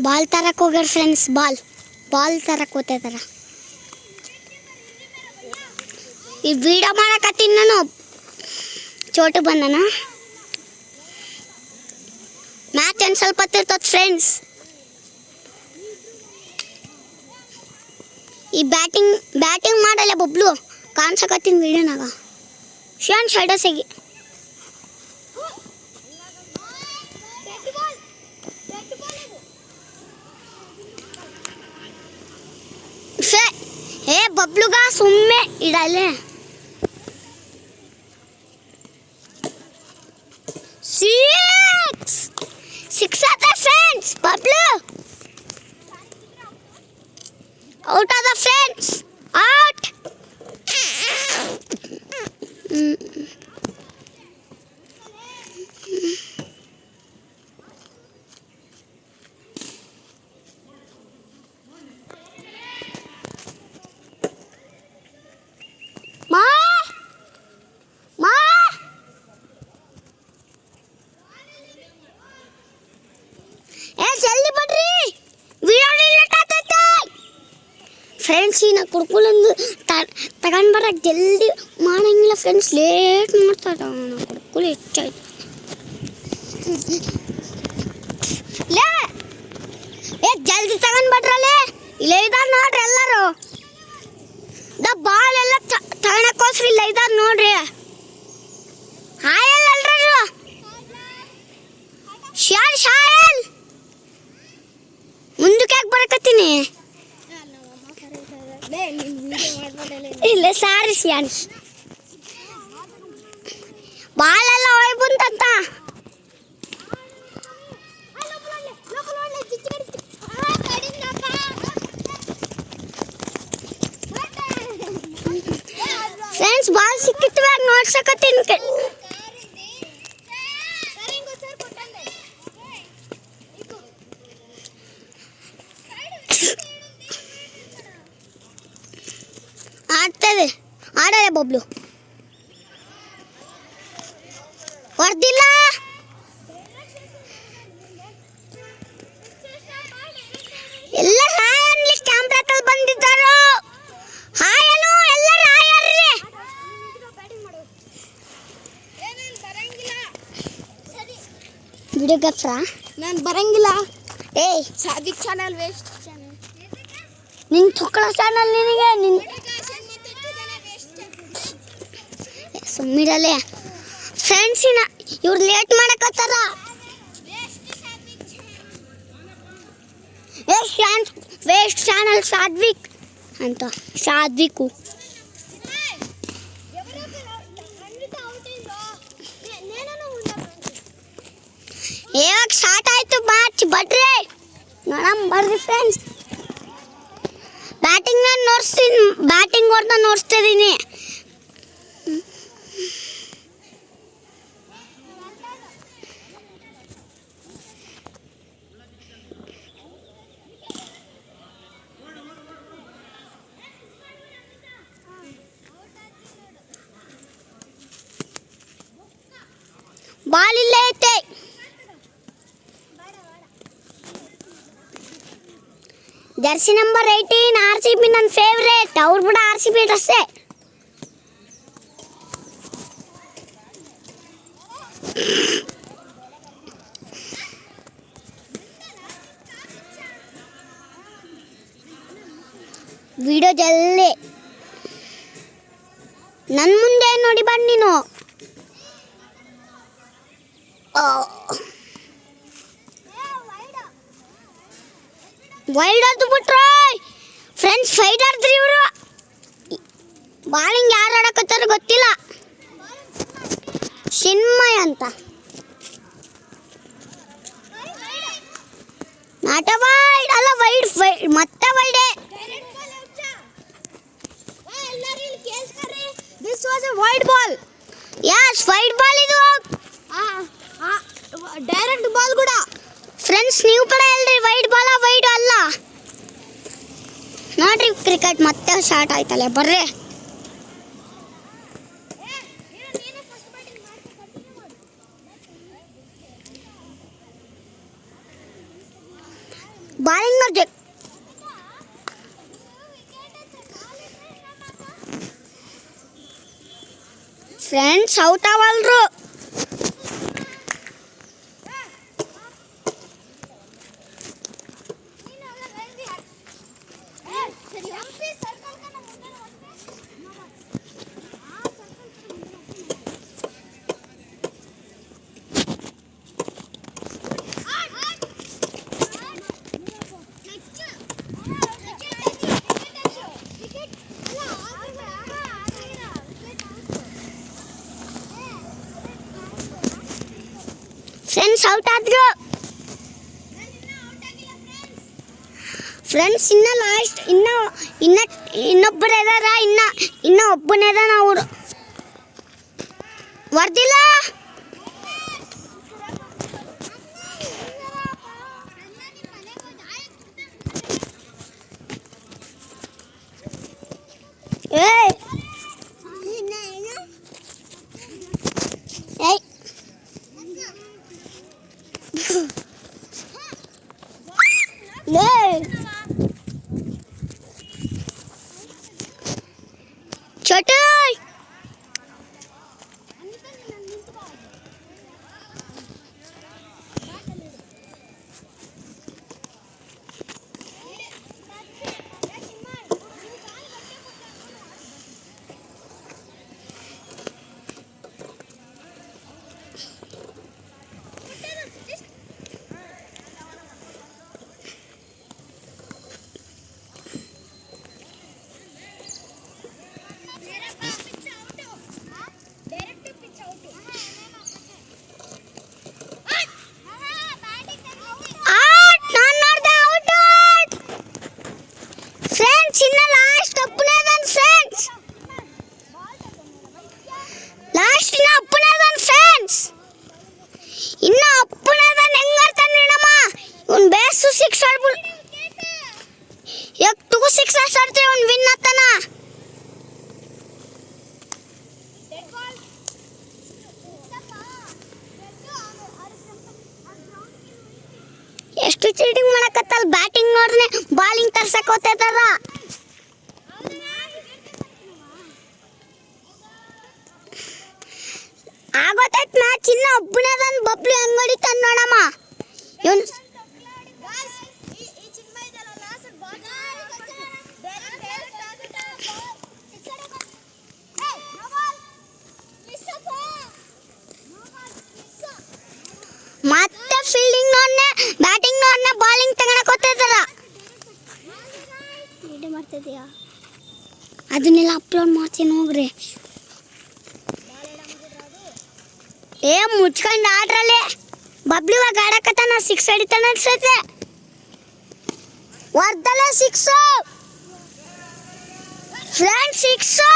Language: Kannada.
ಬಾಲ್ ತರಕ್ಕೆ ಹೋಗ್ಯಾರ ಫ್ರೆಂಡ್ಸ್. ಬಾಲ್ ತರಕ್ಕೆ ಹೋಗ್ತಾಯಿದಾರ. ಈ ವಿಡಿಯೋ ಮಾಡಕತ್ತೀನಿ ನಾನು. ಚೋಟು ಬಂದನ. ಮ್ಯಾಚ್ ಏನು ಸ್ವಲ್ಪ ಹೊತ್ತಿರ್ತದೆ ಫ್ರೆಂಡ್ಸ್. ಈ ಬ್ಯಾಟಿಂಗ್ ಮಾಡಲ್ಲ ಬಬ್ಲು ಕಾಣಿಸಕತ್ತೀನಿ ವಿಡಿಯೋನಾಗ. ಶೈಡಸಿಗೆ ಬಬ್ಲುಗ ಸುಮ್ಮನೆ ಇಡಲ್ಲೇ. ಸಿಕ್ಸ್ ಆದ ಫ್ರೆಂಡ್ಸ್. ಬಬ್ಲು ಔಟ್ ಆದ ಫ್ರೆಂಡ್ಸ್. ಔಟ್. ಜಲ್ದಿ ಬಡ್ರಿ, ಫ್ರೆಂಡ್ಸ್. ನಾ ಕುಡ್ಕೊಳ್ಳಂದು ತಗೊಂಡು ಬರಕ್ಕೆ ಜಲ್ದಿ ಮಾಡಂಗಿಲ್ಲ ಫ್ರೆಂಡ್ಸ್. ಲೇಟ್ ಮಾಡ್ತಾರೆ. ನಾ ಕುಡ್ಕೊಳ್ಳಿ ಹೆಚ್ಚಾಯ್ತು. ಜಲ್ದಿ ತಗೊಂಡು ಬಡ್ರಲ್ಲೇ. ಇಲ್ಲ ಇದಾರ ನೋಡ್ರಿ ಎಲ್ಲರೂ. ಬಾಲ್ ಎಲ್ಲ ತಗೊಳಕ್ಕೋಸ್ಕರ ಇಲ್ಲ ಇದಾರ ನೋಡ್ರಿ. ಹಾಯಲ್ ಅಲ್ರು ಶಾಯಲ್ ಮುಂದಕ್ಕೆ ಯಾಕೆ ಬರಕತ್ತೀನಿ. ಇಲ್ಲ ಸಾರಿ ಶಿಯಾನ್. ಬಾಳೆಲ್ಲ ಹೋಯ್ ಬಂತಂತ. ಫ್ರೆಂಡ್ಸ್ ಬಾಲ್ ಸಿಕ್ಕಿತ್ತು ನೋಡ್ಸಕತ್ತೀನಿ. ಆಡಲ್ಲ ಬಬ್ಲು ಹೊಡೆದಿಲ್ಲ. ಎಲ್ಲ ರಾಯನ್ಲಿ ಕ್ಯಾಮ್ರಾದಲ್ಲಿ ಬಂದಿದ್ದಾರೋ. ಹಾಯನು ಎಲ್ಲ ರಾಯರ್ರಿ. ವಿಡಿಯೋಗ್ರಾಫ್ರಾ ನಾನು ಬರಂಗಿಲ್ಲ. ಏಯ್ ಸಾದಿಕ್ ಚಾನಲ್ ವೇಸ್ಟ್ ಚಾನಲ್. ನಿನ್ನ ತುಕ್ಕಳ ಚಾನಲ್ ನಿನಗೆ. ಸುಮ್ಮಿರಲ್ಲೇ ಫ್ರೆಂಡ್ಸ್. ಇವ್ರು ಲೇಟ್ ಮಾಡಕತ್ತಾರ. ವೇಸ್ಟ್ ಚಾನಲ್ ಸಾದ್ವಿಕ್ ಅಂತ. ಸಾದ್ವಿಕು ಇವಾಗ ಸ್ಟಾರ್ಟ್ ಆಯ್ತು ಮ್ಯಾಚ್. ಬಡ್ರಿ ನೋಡಮ್ ಬರ್ರಿ ಫ್ರೆಂಡ್ಸ್. ಬ್ಯಾಟಿಂಗ್ ಹೊಡೆದ ನೋಡಿಸ್ತಾ ಇದ್ದೀನಿ. ಬಾಲ್ ಇಲ್ಲೇ ಐತೆ. ಜರ್ಸಿ ನಂಬರ್ 18 RCB ನನ್ನ ಫೇವ್ರೇಟ್. ಅವ್ರು ಬಿಡ RCB ಡ್ರೆಸ್ಸೇ. ವಿಡಿಯೋ ಜಲ್ದಿ ನನ್ನ ಮುಂದೆ ನೋಡಿ ಬನ್ನಿ ನೀನು. ವೈಲ್ಡ್ ಅದು ಬಿಟ್ರೆ ಫ್ರೆಂಡ್ಸ್ ಫೈಟ್ ಆಡ್ತಾರೆ ಇವರು. ಬಾಲಿಂಗ್ ಯಾರು ಆಡಕತ್ತಾರ ಗೊತ್ತಿಲ್ಲ. ಚಿನ್ಮಯ ಅಂತ. ನಾಟ ವೈಡ್ ಅಲ್ಲ ವೈಡ್ ಮತ್ತೆ ವೈಡೆ. This was a wide ball. Yes wide ball ಇದು. ಡೈರೆಕ್ಟ್ ಬಾಲ್ ಕೂಡ ಫ್ರೆಂಡ್ಸ್. ನೀವು ಕೂಡ ಹೇಳ್ರಿ ವೈಡ್ ಬಾಲ ವೈಡ್ ಅಲ್ಲ ನೋಡ್ರಿ. ಕ್ರಿಕೆಟ್ ಮತ್ತೆ ಸ್ಟಾರ್ಟ್ ಆಯ್ತಲ್ಲ ಬರ್ರಿ. ಬಾಲಿಂಗ್ ಅವ್ರ ಫ್ರೆಂಡ್ಸ್ ಔಟ್ ಅವಲ್ರು. ಫ್ರೆಂಡ್ಸ್ ಔಟ್ ಆದ್ರು. ಫ್ರೆಂಡ್ಸ್ ಇನ್ನ ಲಾಸ್ಟ್ ಇನ್ನೊಬ್ಬರು ಇದಾರ. ಇನ್ನ ಒಬ್ಬನೇ ಇದಾನ. ಅವರು ಹೊರ್ದಿಲ್ಲ. ಏಯ್ छोटू ಇನ್ನ ಅಪ್ಪನದ ಹೆಂಗಾಡ್ತಾನೆ ನೋಡಮ್ಮ. ಇವನ್ ಬೇಸು 6 ಆಡ್ಬಿಡು. ಯಾಕೆ 2 6 ಆಡ್ತಾರೆ ಅವ್ನು ವಿನ್ ಆಗ್ತಾನ. ಎಷ್ಟು ಚೀಟಿಂಗ್ ಮಾಡಕತ್ತಲ್ಲ. ಬ್ಯಾಟಿಂಗ್ ನೋಡ್ರೆ ಬಾಲಿಂಗ್ ತರ್ಸಕ್ ಹೋಗ್ತಾರ. ಆಗೋತೈತ್ ಮ್ಯಾಚ್. ಇನ್ನ ಒಬ್ಬನೇದನ್ ಬಬ್ಲು ಹೆಂಗ್ ಹೊಡಿತಾನ ನೋಡಮ್ಮ. ಇವನ್ ಮತ್ತೆ ಫೀಲ್ಡಿಂಗ್ ನೋಡ್ನೆ ಬ್ಯಾಟಿಂಗ್ ನೋಡ್ನೆ ಬಾಲಿಂಗ್ ತಗೊಳಕ್ ಹೋಗ್ತಿದಾರ. ವಿಡಿಯೋ ಮಾಡ್ತಿದ್ಯಾ? ಅದನ್ನೆಲ್ಲ ಅಪ್ಲೋಡ್ ಮಾಡ್ತೀನಿ ಹೋಗ್ರಿ. ಏ ಮುಚ್ಕೊಂಡು ಆಡ್ರಲ್ಲಿ. ಬಬ್ಲು ಇವಾಗ ಆಡಕತ್ತಾನ. 6 ಹೊಡಿತಾನ ಅನ್ಸತ್ತೆ. ವರ್ದಲ್ಲ 6 ಫ್ರೆಂಡ್ಸ್ 6.